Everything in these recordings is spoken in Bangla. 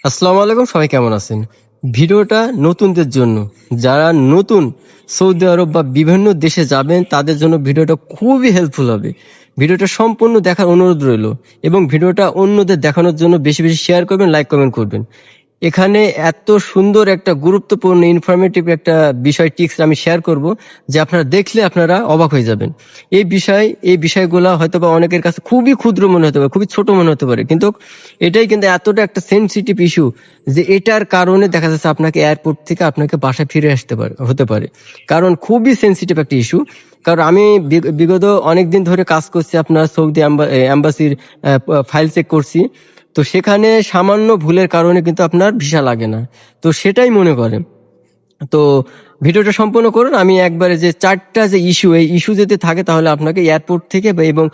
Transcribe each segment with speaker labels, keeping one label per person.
Speaker 1: আসসালামু আলাইকুম, সবাই কেমন আছেন? ভিডিওটা নতুনদের জন্য, যারা নতুন সৌদি আরব বা বিভিন্ন দেশে যাবেন তাদের জন্য ভিডিওটা খুবই হেল্পফুল হবে। ভিডিওটা সম্পূর্ণ দেখার অনুরোধ রইল এবং ভিডিওটা অন্যদের দেখানোর জন্য বেশি বেশি শেয়ার করবেন, লাইক কমেন্ট করবেন। এখানে এত সুন্দর একটা গুরুত্বপূর্ণ ইনফরমেটিভ একটা বিষয় টিক্স আমি শেয়ার করব যে আপনারা দেখলে আপনারা অবাক হয়ে যাবেন। এই বিষয়গুলো হয়তোবা অনেকের কাছে খুবই ক্ষুদ্র মনে হতে পারে, খুবই ছোট মনে হতে পারে, কিন্তু এটাই কিন্তু এতটা একটা সেনসিটিভ ইস্যু যে এটার কারণে দেখা যাচ্ছে আপনাকে এয়ারপোর্ট থেকে আপনাকে বাসায় ফিরে আসতে হতে পারে। কারণ খুবই সেনসিটিভ একটা ইস্যু। কারণ আমি বিগত অনেকদিন ধরে কাজ করছি, আপনার সৌদি এম্বাসির ফাইল চেক করছি। তো সেখানে সামান্য ভুলের কারণে কিন্তু আপনার ভিসা লাগে না। তো সেটাই মনে করেন। তো ভিডিওটা সম্পূর্ণ করুন। আমি একবারে যে 4টা যে ইস্যু, এই ইস্যু যদি থাকে তাহলে আপনাকে এয়ারপোর্ট থেকে এবং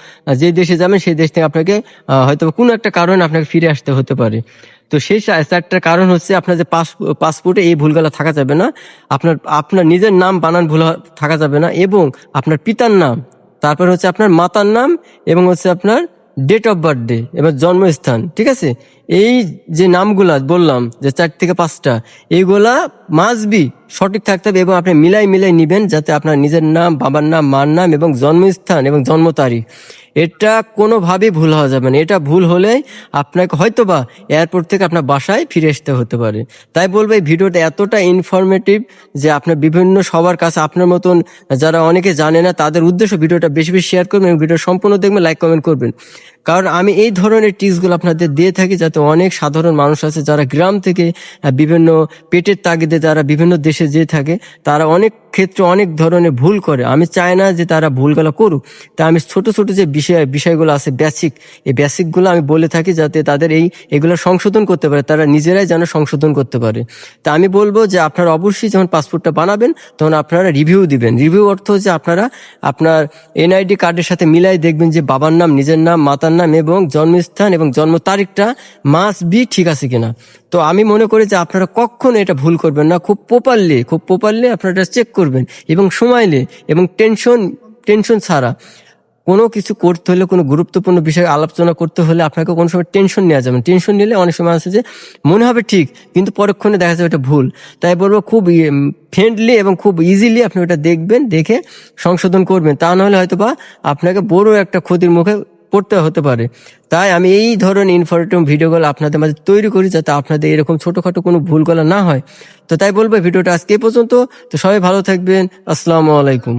Speaker 1: যে দেশে যাবেন সেই দেশ থেকে আপনাকে হয়তো কোনো একটা কারণে আপনাকে ফিরে আসতে হতে পারে। তো সেই 4টার কারণ হচ্ছে আপনার যে পাসপোর্টে এই ভুলগুলো থাকা যাবে না। আপনার আপনার নিজের নাম বানান ভুল থাকা যাবে না, এবং আপনার পিতার নাম, তারপর হচ্ছে আপনার মাতার নাম, এবং হচ্ছে আপনার ডেট অফ বার্থডে এবং জন্মস্থান। ঠিক আছে? এই যে নামগুলা বললাম যে 4 থেকে 5টা, এইগুলা মাস্ট বি সঠিক থাকতে হবে এবং আপনি মিলাই মিলাই নিবেন, যাতে আপনার নিজের নাম, বাবার নাম, মার নাম এবং জন্মস্থান এবং জন্ম তারিখ, এটা কোনোভাবেই ভুল হওয়া যাবে না। এটা ভুল হলে আপনাকে হয়তোবা এয়ারপোর্ট থেকে আপনার বাসায় ফিরে আসতে হতে পারে। তাই বলবো এই ভিডিওটা এতটা ইনফরমেটিভ যে আপনার বিভিন্ন সবার কাছে, আপনার মতন যারা অনেকে জানে না তাদের উদ্দেশ্য ভিডিওটা বেশি বেশি শেয়ার করবেন এবং ভিডিও সম্পূর্ণ দেখবেন, লাইক কমেন্ট করবেন। কারণ আমি এই ধরনের টিপসগুলো আপনাদের দিয়ে থাকি যাতে অনেক সাধারণ মানুষ আছে যারা গ্রাম থেকে বিভিন্ন পেটের তাগিদে যারা বিভিন্ন দেশে যেয়ে থাকে, তারা অনেক ক্ষেত্রে অনেক ধরনের ভুল করে। আমি চাই না যে তারা ভুলগুলো করুক। তা আমি ছোট ছোট যে বিষয়গুলো আছে বেসিক, এই বেসিকগুলো আমি বলে থাকি যাতে তাদের এগুলো সংশোধন করতে পারে, তারা নিজেরাই যেন সংশোধন করতে পারে। তা আমি বলবো যে আপনারা অবশ্যই যখন পাসপোর্টটা বানাবেন তখন আপনারা রিভিউ দিবেন। রিভিউ অর্থ হচ্ছে আপনারা আপনার এনআইডি কার্ডের সাথে মিলাই দেখবেন যে বাবার নাম, নিজের নাম, মাতার নাম এবং জন্মস্থান এবং জন্ম তারিখটা মাস্ট বি ঠিক আছে কিনা। তো আমি মনে করি যে আপনারা কখনো এটা ভুল করবেন না। খুব প্রপারলি আপনারা এটা চেক করবেন এবং সময়লে এবং টেনশন ছাড়া। কোনো কিছু করতে হলে, কোনো গুরুত্বপূর্ণ বিষয়ে আলোচনা করতে হলে আপনাকে কোনো সময় টেনশন নেওয়া যাবে না। টেনশন নিলে অনেক সময় আছে যে মনে হবে ঠিক, কিন্তু পরক্ষণে দেখা যাবে এটা ভুল। তাই বলবো খুব ফ্রেন্ডলি এবং খুব ইজিলি আপনি ওটা দেখবেন, দেখে সংশোধন করবেন। তা নাহলে হয়তো বা আপনাকে বড় একটা ক্ষতির মুখে পড়তে হতে পারে। তাই আমি এই ধরনের ইনফরমেটিভ ভিডিওগুলো আপনাদের মাঝে তৈরি করি যাতে আপনাদের এরকম ছোটখাটো কোনো ভুলগুলো না হয়। তো তাই বলবো ভিডিওটা আজকে এই পর্যন্ত। তো সবাই ভালো থাকবেন। আসসালামু আলাইকুম।